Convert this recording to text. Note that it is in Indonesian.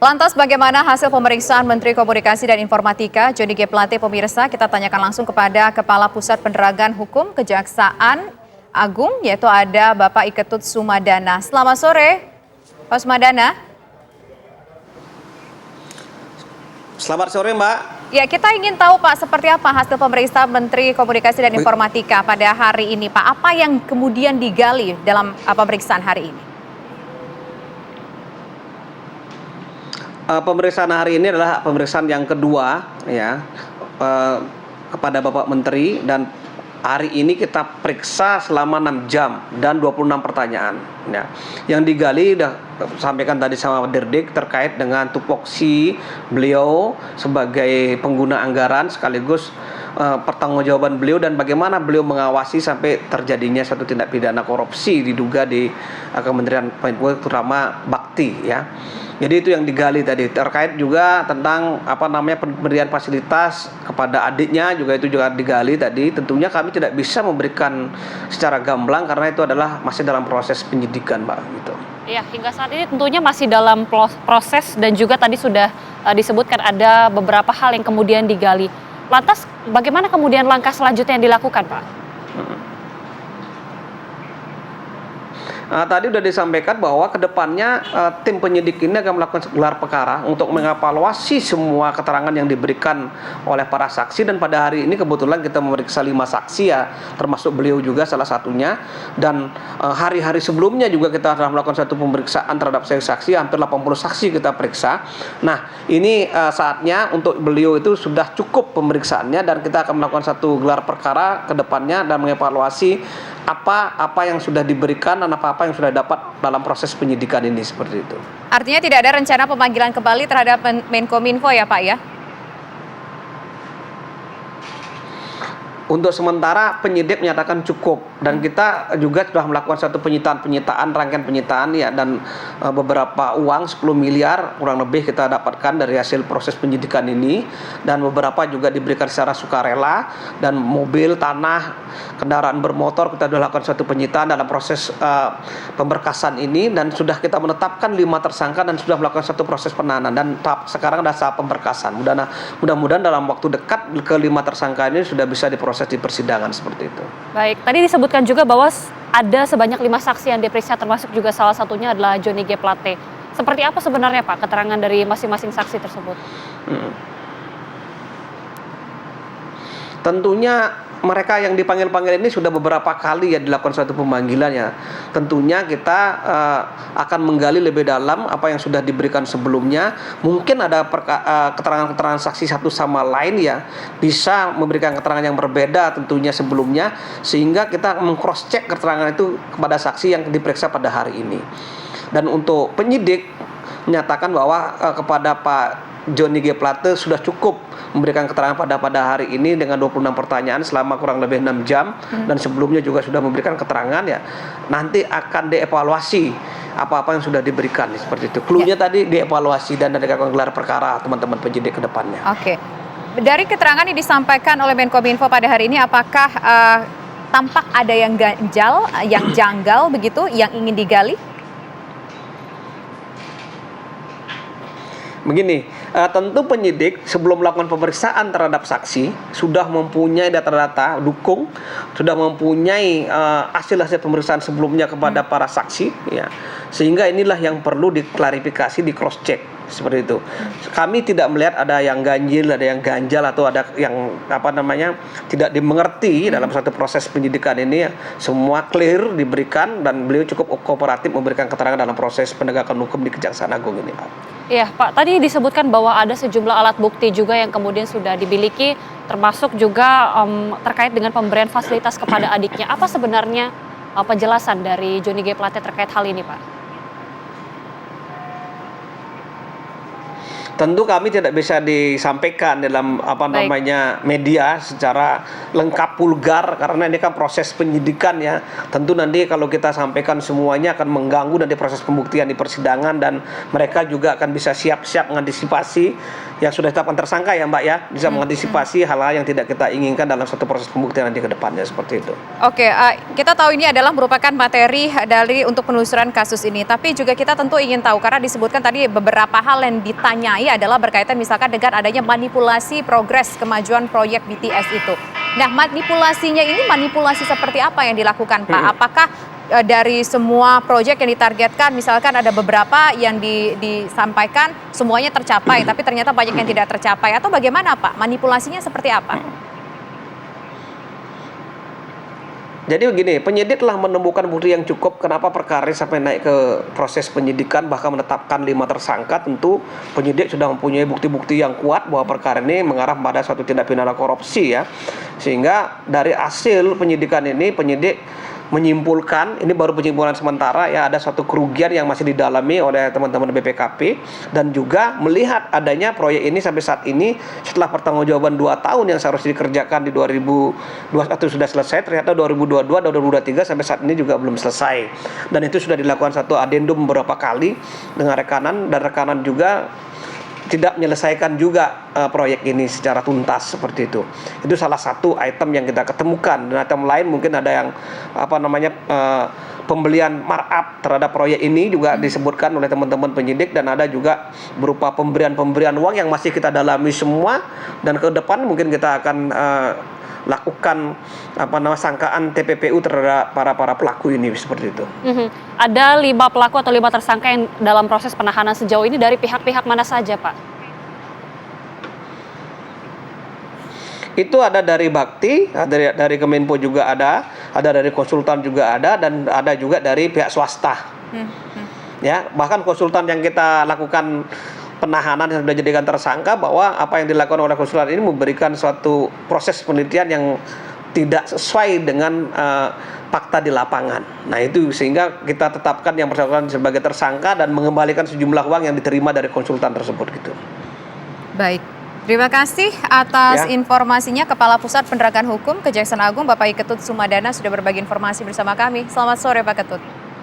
Lantas bagaimana hasil pemeriksaan Menteri Komunikasi dan Informatika Johnny G. Plate pemirsa? Kita tanyakan langsung kepada Kepala Pusat Penerangan Hukum Kejaksaan Agung, yaitu ada Bapak Iketut Sumadana. Selamat sore, Pak Sumadana. Selamat sore, Mbak. Ya, kita ingin tahu Pak, seperti apa hasil pemeriksaan Menteri Komunikasi dan Informatika pada hari ini Pak? Apa yang kemudian digali dalam pemeriksaan hari ini? Pemeriksaan hari ini adalah pemeriksaan yang kedua ya kepada Bapak Menteri, dan hari ini kita periksa selama 6 jam dan 26 pertanyaan ya. Yang digali udah sampaikan tadi sama Dirdik terkait dengan tupoksi beliau sebagai pengguna anggaran sekaligus pertanggungjawaban beliau dan bagaimana beliau mengawasi sampai terjadinya satu tindak pidana korupsi diduga di Kementerian Kominfo, terutama Bakti ya. Jadi itu yang digali tadi, terkait juga tentang pemberian fasilitas kepada adiknya juga, itu juga digali tadi. Tentunya kami tidak bisa memberikan secara gamblang karena itu adalah masih dalam proses penyidikan, Mbak, gitu. Iya, hingga saat ini tentunya masih dalam proses dan juga tadi sudah disebutkan ada beberapa hal yang kemudian digali. Lantas bagaimana kemudian langkah selanjutnya yang dilakukan, Pak? Tadi sudah disampaikan bahwa kedepannya tim penyidik ini akan melakukan gelar perkara untuk mengevaluasi semua keterangan yang diberikan oleh para saksi, dan pada hari ini kebetulan kita memeriksa 5 saksi ya, termasuk beliau juga salah satunya, dan hari-hari sebelumnya juga kita telah melakukan satu pemeriksaan terhadap saksi, hampir 80 saksi kita periksa. Nah, ini saatnya untuk beliau itu sudah cukup pemeriksaannya, dan kita akan melakukan satu gelar perkara ke depannya dan mengevaluasi apa yang sudah diberikan dan apa yang sudah dapat dalam proses penyidikan ini, seperti itu. Artinya tidak ada rencana pemanggilan kembali terhadap Menkominfo ya Pak ya? Untuk sementara penyidik menyatakan cukup, dan kita juga sudah melakukan satu rangkaian penyitaan ya, dan beberapa uang 10 miliar kurang lebih kita dapatkan dari hasil proses penyidikan ini, dan beberapa juga diberikan secara sukarela, dan mobil, tanah, kendaraan bermotor kita sudah lakukan satu penyitaan dalam proses pemberkasan ini, dan sudah kita menetapkan 5 tersangka dan sudah melakukan satu proses penahanan, dan sekarang ada tahap pemberkasan. Mudah-mudahan dalam waktu dekat ke-5 tersangka ini sudah bisa diproses di persidangan, seperti itu. Baik, tadi disebutkan juga bahwa ada sebanyak 5 saksi yang diperiksa, termasuk juga salah satunya adalah Johnny G. Plate. Seperti apa sebenarnya Pak keterangan dari masing-masing saksi tersebut? Tentunya mereka yang dipanggil-panggil ini sudah beberapa kali ya dilakukan suatu pemanggilannya. Tentunya kita akan menggali lebih dalam apa yang sudah diberikan sebelumnya. Mungkin ada keterangan-keterangan saksi satu sama lain ya, bisa memberikan keterangan yang berbeda tentunya sebelumnya, sehingga kita meng-cross check keterangan itu kepada saksi yang diperiksa pada hari ini. Dan untuk penyidik menyatakan bahwa kepada Pak Johnny G. Plate sudah cukup memberikan keterangan pada hari ini dengan 26 pertanyaan selama kurang lebih 6 jam, dan sebelumnya juga sudah memberikan keterangan ya. Nanti akan dievaluasi apa-apa yang sudah diberikan seperti itu. Cluenya tadi dievaluasi dan dilakukan gelar perkara teman-teman penyidik ke depannya. Oke. Dari keterangan yang disampaikan oleh Menkominfo pada hari ini, apakah tampak ada yang ganjal, yang janggal begitu yang ingin digali? Begini, tentu penyidik sebelum melakukan pemeriksaan terhadap saksi sudah mempunyai data-data dukung, sudah mempunyai hasil-hasil pemeriksaan sebelumnya kepada para saksi, ya, sehingga inilah yang perlu diklarifikasi, di cross check seperti itu. Kami tidak melihat ada yang ganjil, ada yang ganjal, atau ada yang tidak dimengerti dalam satu proses penyidikan ini. Semua clear diberikan, dan beliau cukup kooperatif memberikan keterangan dalam proses penegakan hukum di Kejaksaan Agung ini, Pak. Iya Pak, tadi disebutkan bahwa ada sejumlah alat bukti juga yang kemudian sudah dimiliki, termasuk juga terkait dengan pemberian fasilitas kepada adiknya. Apa sebenarnya penjelasan dari Johnny G. Plate terkait hal ini, Pak? Tentu kami tidak bisa disampaikan dalam namanya media secara lengkap vulgar karena ini kan proses penyidikan ya. Tentu nanti kalau kita sampaikan semuanya akan mengganggu nanti proses pembuktian di persidangan dan mereka juga akan bisa siap-siap mengantisipasi yang sudah ditetapkan tersangka ya Mbak ya, bisa mengantisipasi hal-hal yang tidak kita inginkan dalam satu proses pembuktian nanti ke depannya seperti itu. Oke, kita tahu ini adalah merupakan materi dari untuk penelusuran kasus ini, tapi juga kita tentu ingin tahu karena disebutkan tadi beberapa hal yang ditanyai adalah berkaitan misalkan dengan adanya manipulasi progres kemajuan proyek BTS itu. Nah, manipulasinya ini manipulasi seperti apa yang dilakukan Pak? Apakah dari semua proyek yang ditargetkan misalkan ada beberapa yang disampaikan semuanya tercapai tapi ternyata banyak yang tidak tercapai atau bagaimana Pak? Manipulasinya seperti apa? Jadi begini, penyidik telah menemukan bukti yang cukup kenapa perkara ini sampai naik ke proses penyidikan bahkan menetapkan 5 tersangka. Tentu penyidik sudah mempunyai bukti-bukti yang kuat bahwa perkara ini mengarah pada suatu tindak pidana korupsi ya. Sehingga dari hasil penyidikan ini penyidik menyimpulkan, ini baru penyimpulan sementara ya, ada suatu kerugian yang masih didalami oleh teman-teman BPKP dan juga melihat adanya proyek ini sampai saat ini setelah pertanggungjawaban 2 tahun yang seharusnya dikerjakan di 2021 sudah selesai, ternyata 2022 dan 2023 sampai saat ini juga belum selesai. Dan itu sudah dilakukan satu adendum beberapa kali dengan rekanan dan rekanan juga tidak menyelesaikan juga proyek ini secara tuntas seperti itu. Itu salah satu item yang kita ketemukan. Dan item lain mungkin ada yang pembelian markup terhadap proyek ini juga disebutkan oleh teman-teman penyidik dan ada juga berupa pemberian uang yang masih kita dalami semua dan ke depan mungkin kita akan lakukan sangkaan TPPU terhadap para pelaku ini seperti itu. Ada 5 pelaku atau 5 tersangka yang dalam proses penahanan sejauh ini dari pihak-pihak mana saja Pak? Itu ada dari Bakti, dari Kemenpo juga ada dari konsultan juga ada dan ada juga dari pihak swasta. Ya, bahkan konsultan yang kita lakukan penahanan yang sudah dijadikan tersangka bahwa apa yang dilakukan oleh konsultan ini memberikan suatu proses penelitian yang tidak sesuai dengan fakta di lapangan. Nah itu sehingga kita tetapkan yang bersangkutan sebagai tersangka dan mengembalikan sejumlah uang yang diterima dari konsultan tersebut gitu. Baik, terima kasih atas informasinya Kepala Pusat Penegakan Hukum Kejaksaan Agung Bapak Iketut Sumadana sudah berbagi informasi bersama kami. Selamat sore Pak Ketut.